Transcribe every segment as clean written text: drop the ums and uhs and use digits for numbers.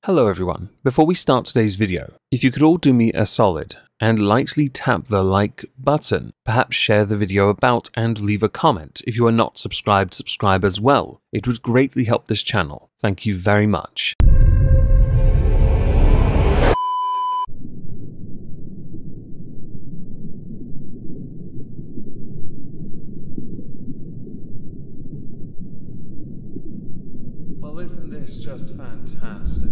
Hello everyone, before we start today's video, if you could all do me a solid and lightly tap the like button, perhaps share the video about and leave a comment. If you are not subscribed, subscribe as well. It would greatly help this channel. Thank you very much. Well, isn't this just fantastic?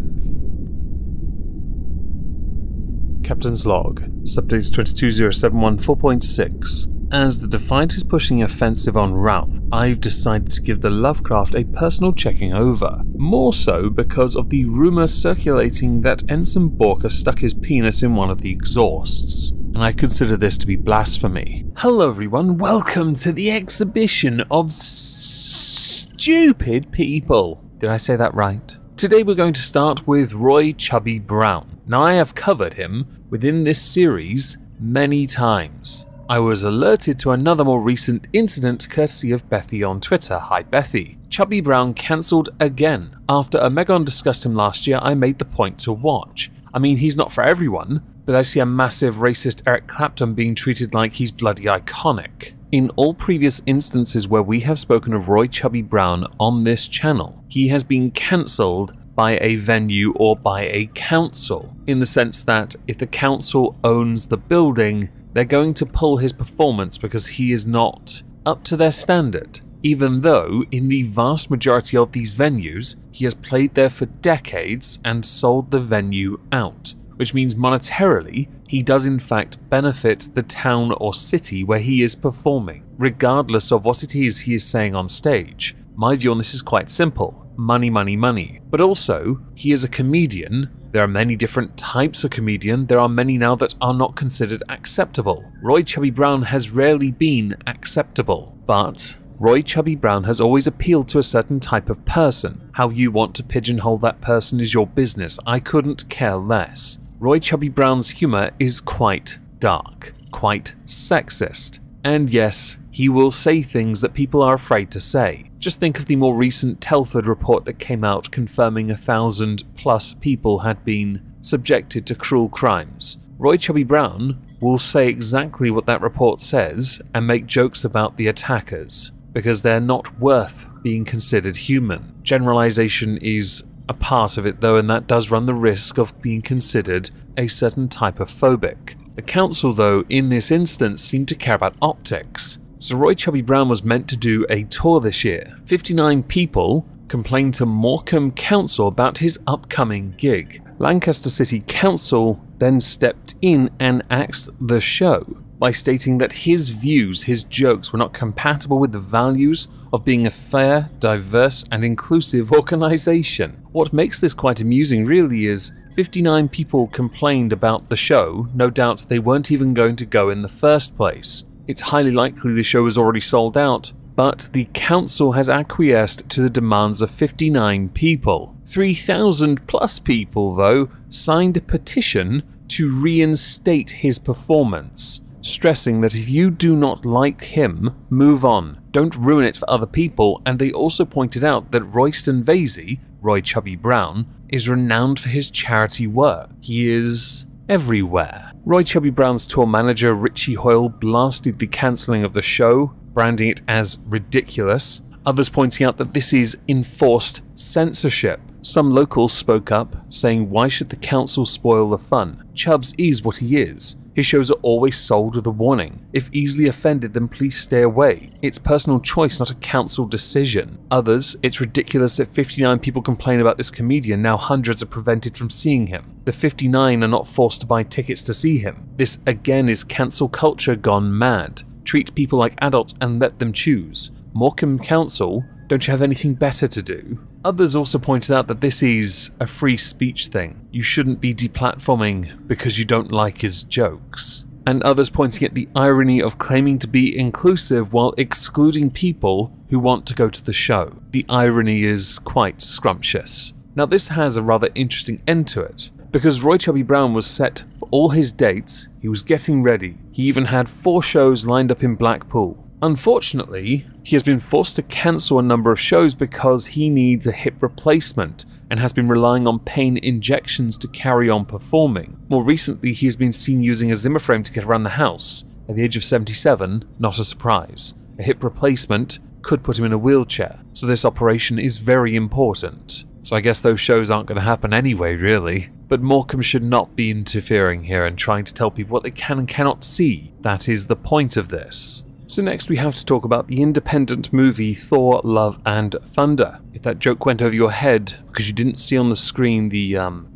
Captain's log, subdates 220714.6. As the Defiant is pushing offensive on Ralph, I've decided to give the Lovecraft a personal checking over. More so because of the rumour circulating that Ensign Borka stuck his penis in one of the exhausts, and I consider this to be blasphemy. Hello everyone, welcome to the exhibition of stupid people. Did I say that right? Today we're going to start with Roy Chubby Brown. Now I have covered him within this series many times. I was alerted to another more recent incident courtesy of Bethy on Twitter. Hi Bethy. Chubby Brown cancelled again. After Omegon discussed him last year, I made the point to watch. I mean, he's not for everyone, but I see a massive racist Eric Clapton being treated like he's bloody iconic. In all previous instances where we have spoken of Roy Chubby Brown on this channel, he has been cancelled by a venue or by a council, in the sense that if the council owns the building, they're going to pull his performance because he is not up to their standard, even though in the vast majority of these venues, he has played there for decades and sold the venue out, which means monetarily, he does in fact benefit the town or city where he is performing, regardless of what it is he is saying on stage. My view on this is quite simple. Money, money, money. But also, he is a comedian. There are many different types of comedian. There are many now that are not considered acceptable. Roy Chubby Brown has rarely been acceptable, but Roy Chubby Brown has always appealed to a certain type of person. How you want to pigeonhole that person is your business. I couldn't care less. Roy Chubby Brown's humour is quite dark, quite sexist. And yes, he will say things that people are afraid to say. Just think of the more recent Telford report that came out confirming 1,000+ people had been subjected to cruel crimes. Roy Chubby Brown will say exactly what that report says and make jokes about the attackers, because they're not worth being considered human. Generalization is a part of it though, and that does run the risk of being considered a certain type of phobic. The council though, in this instance, seemed to care about optics. So Roy Chubby Brown was meant to do a tour this year. 59 people complained to Morecambe Council about his upcoming gig. Lancaster City Council then stepped in and axed the show by stating that his views, his jokes were not compatible with the values of being a fair, diverse and inclusive organisation. What makes this quite amusing really is 59 people complained about the show. No doubt they weren't even going to go in the first place. It's highly likely the show is already sold out, but the council has acquiesced to the demands of 59 people. 3,000+ people, though, signed a petition to reinstate his performance, stressing that if you do not like him, move on. Don't ruin it for other people, and they also pointed out that Royston Vasey, Roy Chubby Brown, is renowned for his charity work. He is everywhere. Roy Chubby Brown's tour manager Richie Hoyle blasted the cancelling of the show, branding it as ridiculous, others pointing out that this is enforced censorship. Some locals spoke up, saying why should the council spoil the fun? Chubbs is what he is. His shows are always sold with a warning. If easily offended, then please stay away. It's personal choice, not a council decision. Others, it's ridiculous that 59 people complain about this comedian, now hundreds are prevented from seeing him. The 59 are not forced to buy tickets to see him. This again is cancel culture gone mad. Treat people like adults and let them choose. Morecambe Council, don't you have anything better to do? Others also pointed out that this is a free speech thing. You shouldn't be deplatforming because you don't like his jokes. And others pointing at the irony of claiming to be inclusive while excluding people who want to go to the show. The irony is quite scrumptious. Now this has a rather interesting end to it, because Roy Chubby Brown was set for all his dates, he was getting ready. He even had 4 shows lined up in Blackpool. Unfortunately, he has been forced to cancel a number of shows because he needs a hip replacement and has been relying on pain injections to carry on performing. More recently, he has been seen using a Zimmer frame to get around the house. At the age of 77, not a surprise. A hip replacement could put him in a wheelchair, so this operation is very important. So I guess those shows aren't going to happen anyway, really. But Morecambe should not be interfering here and trying to tell people what they can and cannot see. That is the point of this. So next we have to talk about the independent movie Thor, Love and Thunder. If that joke went over your head because you didn't see on the screen the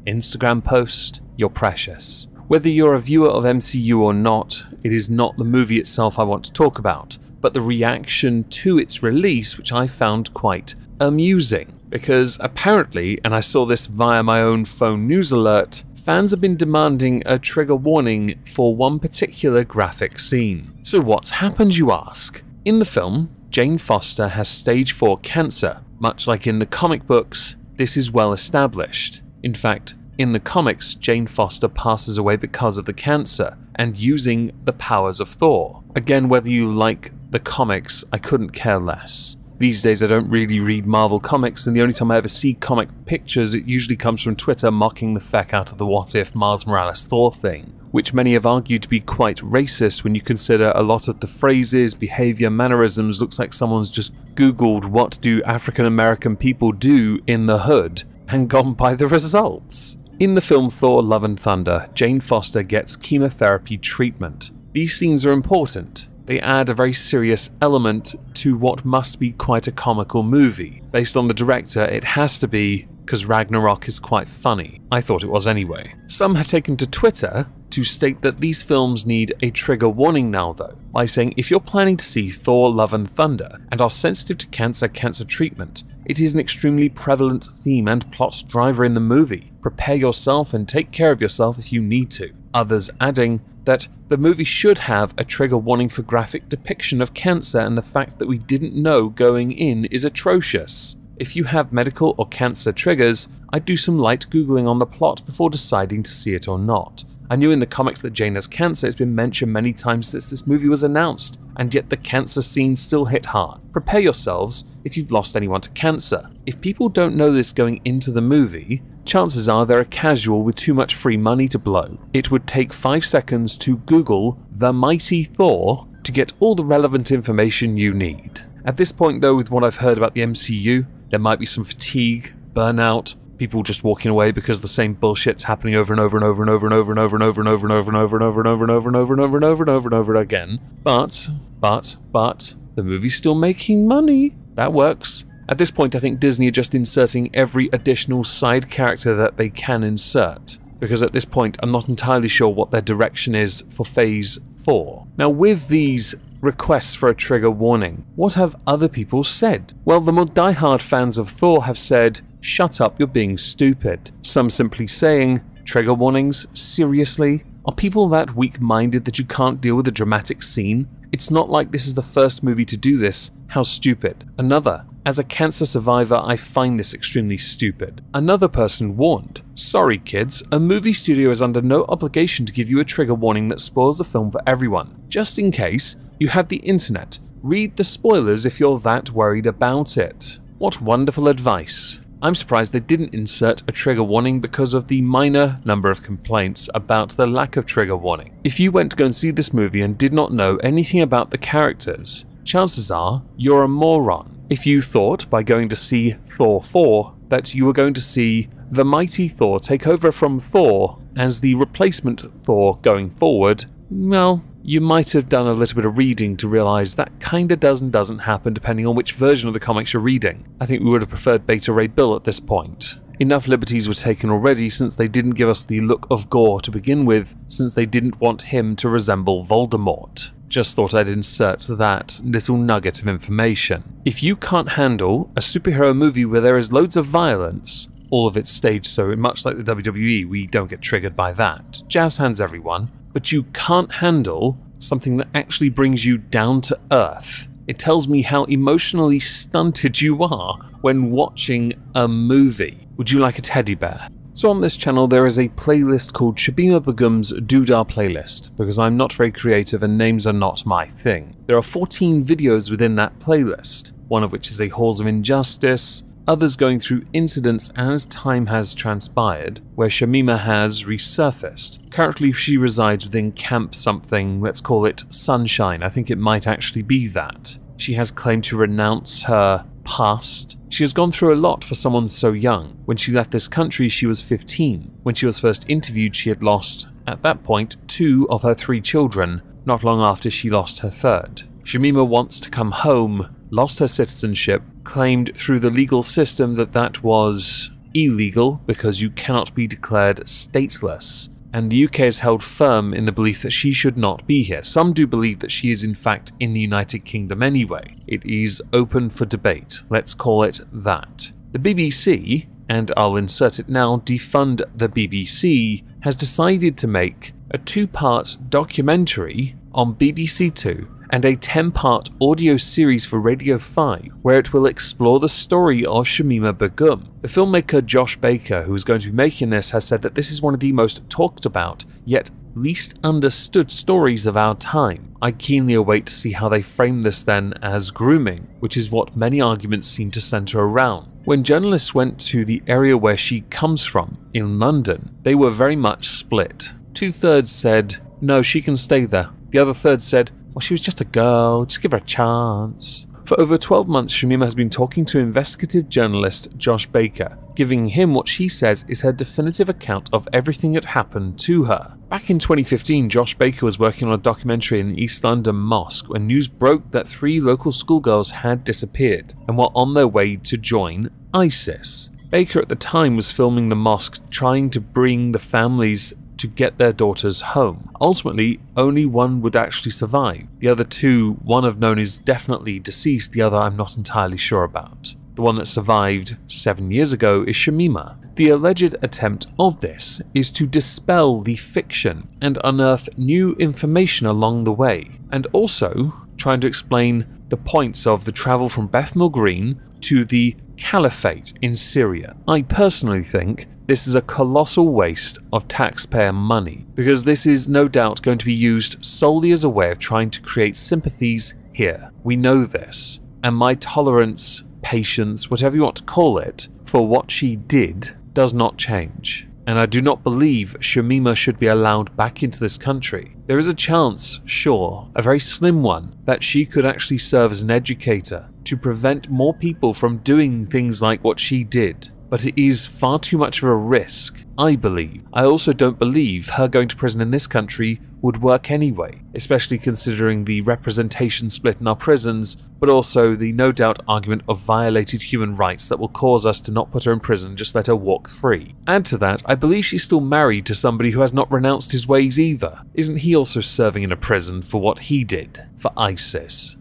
Instagram post, you're precious. Whether you're a viewer of MCU or not, it is not the movie itself I want to talk about, but the reaction to its release, which I found quite amusing. Because apparently, and I saw this via my own phone news alert, fans have been demanding a trigger warning for one particular graphic scene. So what's happened, you ask? In the film, Jane Foster has stage 4 cancer. Much like in the comic books, this is well established. In fact, in the comics, Jane Foster passes away because of the cancer and using the powers of Thor. Again, whether you like the comics, I couldn't care less. These days I don't really read Marvel comics, and the only time I ever see comic pictures, it usually comes from Twitter mocking the feck out of the what if Miles Morales Thor thing, which many have argued to be quite racist when you consider a lot of the phrases, behaviour, mannerisms looks like someone's just googled what do African American people do in the hood and gone by the results. In the film Thor, Love and Thunder, Jane Foster gets chemotherapy treatment. These scenes are important. They add a very serious element to what must be quite a comical movie. Based on the director, it has to be, because Ragnarok is quite funny. I thought it was anyway. Some have taken to Twitter to state that these films need a trigger warning now though, by saying if you're planning to see Thor, Love and Thunder and are sensitive to cancer treatment, it is an extremely prevalent theme and plot driver in the movie. Prepare yourself and take care of yourself if you need to. Others adding that the movie should have a trigger warning for graphic depiction of cancer, and the fact that we didn't know going in is atrocious. If you have medical or cancer triggers, I'd do some light googling on the plot before deciding to see it or not. I knew in the comics that Jane has cancer. It's been mentioned many times since this movie was announced, and yet the cancer scene still hit hard. Prepare yourselves if you've lost anyone to cancer. If people don't know this going into the movie, chances are they're a casual with too much free money to blow. It would take 5 seconds to Google the mighty Thor to get all the relevant information you need. At this point though, with what I've heard about the MCU, there might be some fatigue, burnout, people just walking away because the same bullshit's happening over and over and over and over and over and over and over and over and over and over and over and over and over and over and over and over and over and over again. But the movie's still making money. That works. At this point, I think Disney are just inserting every additional side character that they can insert, because at this point, I'm not entirely sure what their direction is for Phase 4. Now, with these requests for a trigger warning, what have other people said? Well, the more diehard fans of Thor have said, "Shut up, you're being stupid." Some simply saying, "Trigger warnings? Seriously? Are people that weak-minded that you can't deal with a dramatic scene? It's not like this is the first movie to do this. How stupid." Another, "As a cancer survivor, I find this extremely stupid." Another person warned, "Sorry kids, a movie studio is under no obligation to give you a trigger warning that spoils the film for everyone. Just in case, you have the internet. Read the spoilers if you're that worried about it." What wonderful advice. I'm surprised they didn't insert a trigger warning because of the minor number of complaints about the lack of trigger warning. If you went to go and see this movie and did not know anything about the characters, chances are you're a moron. If you thought by going to see Thor 4 that you were going to see the mighty Thor take over from Thor as the replacement Thor going forward, well, you might have done a little bit of reading to realise that kinda does and doesn't happen depending on which version of the comics you're reading. I think we would have preferred Beta Ray Bill at this point. Enough liberties were taken already since they didn't give us the look of Gore to begin with, since they didn't want him to resemble Voldemort. Just thought I'd insert that little nugget of information. If you can't handle a superhero movie where there is loads of violence, all of it staged so much like the WWE, we don't get triggered by that. Jazz hands everyone. But you can't handle something that actually brings you down to earth. It tells me how emotionally stunted you are when watching a movie. Would you like a teddy bear? So on this channel there is a playlist called Shabima Begum's Doodah playlist, because I'm not very creative and names are not my thing. There are 14 videos within that playlist, one of which is a Halls of Injustice, others going through incidents as time has transpired, where Shamima has resurfaced. Currently she resides within Camp something, let's call it Sunshine. I think it might actually be that. She has claimed to renounce her past. She has gone through a lot for someone so young. When she left this country, she was 15. When she was first interviewed, she had lost, at that point, 2 of her 3 children, not long after she lost her 3rd. Shamima wants to come home, lost her citizenship, claimed through the legal system that that was illegal because you cannot be declared stateless. And the UK is held firm in the belief that she should not be here. Some do believe that she is in fact in the United Kingdom anyway. It is open for debate, let's call it that. The BBC, and I'll insert it now, defund the BBC, has decided to make a 2-part documentary on BBC Two and a 10-part audio series for Radio 5, where it will explore the story of Shamima Begum. The filmmaker Josh Baker, who is going to be making this, has said that this is one of the most talked about, yet least understood stories of our time. I keenly await to see how they frame this then as grooming, which is what many arguments seem to centre around. When journalists went to the area where she comes from, in London, they were very much split. 2/3 said, no, she can stay there. The other 1/3 said, well, she was just a girl, just give her a chance. For over 12 months, Shamima has been talking to investigative journalist Josh Baker, giving him what she says is her definitive account of everything that happened to her. Back in 2015, Josh Baker was working on a documentary in an East London mosque when news broke that 3 local schoolgirls had disappeared and were on their way to join ISIS. Baker at the time was filming the mosque, trying to bring the families to get their daughters home. Ultimately, only one would actually survive. The other 2, one I've known is definitely deceased, the other I'm not entirely sure about. The one that survived 7 years ago is Shamima. The alleged attempt of this is to dispel the fiction and unearth new information along the way, and also trying to explain the points of the travel from Bethnal Green to the Caliphate in Syria. I personally think this is a colossal waste of taxpayer money, because this is no doubt going to be used solely as a way of trying to create sympathies here. We know this, and my tolerance, patience, whatever you want to call it, for what she did does not change. And I do not believe Shamima should be allowed back into this country. There is a chance, sure, a very slim one, that she could actually serve as an educator to prevent more people from doing things like what she did. But it is far too much of a risk, I believe. I also don't believe her going to prison in this country would work anyway, especially considering the representation split in our prisons, but also the no doubt argument of violated human rights that will cause us to not put her in prison, just let her walk free. Add to that, I believe she's still married to somebody who has not renounced his ways either. Isn't he also serving in a prison for what he did for ISIS?